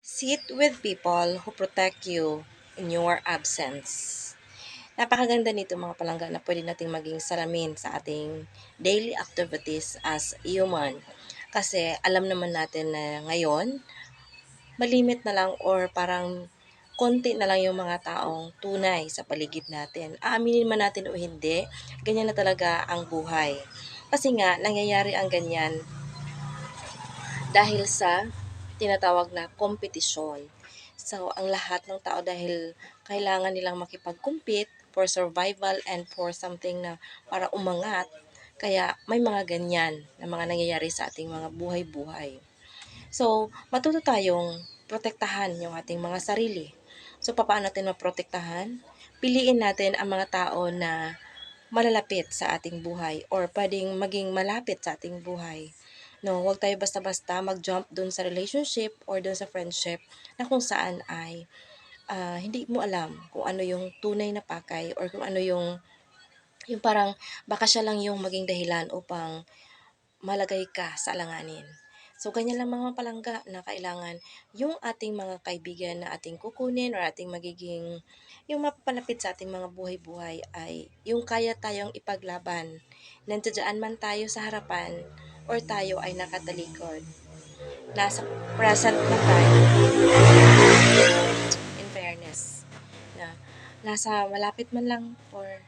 Sit with people who protect you in your absence. Napakaganda nito mga palangga na pwede nating maging salamin sa ating daily activities as human. Kasi alam naman natin na ngayon, malimit na lang or parang konti na lang yung mga taong tunay sa paligid natin. Aaminin man natin o hindi, ganyan na talaga ang buhay. Kasi nga, nangyayari ang ganyan dahil sa tinatawag na kompetisyon. So, ang lahat ng tao dahil kailangan nilang makipag-compete for survival and for something na para umangat. Kaya may mga ganyan na mga nangyayari sa ating mga buhay-buhay. So, matuto tayong protektahan yung ating mga sarili. So, paano natin maprotektahan? Piliin natin ang mga tao na malalapit sa ating buhay or pwedeng maging malapit sa ating buhay. No, huwag tayo basta-basta mag-jump dun sa relationship or dun sa friendship na kung saan ay hindi mo alam kung ano yung tunay na pakay or kung ano yung parang baka siya lang yung maging dahilan upang malagay ka sa alanganin. So, ganyan lang mga palangga na kailangan yung ating mga kaibigan na ating kukunin or ating magiging, yung mapapalapit sa ating mga buhay-buhay ay yung kaya tayong ipaglaban. Nandiyan man tayo sa harapan or tayo ay nakatalikod. Nasa present man tayo, in fairness, na nasa malapit man lang or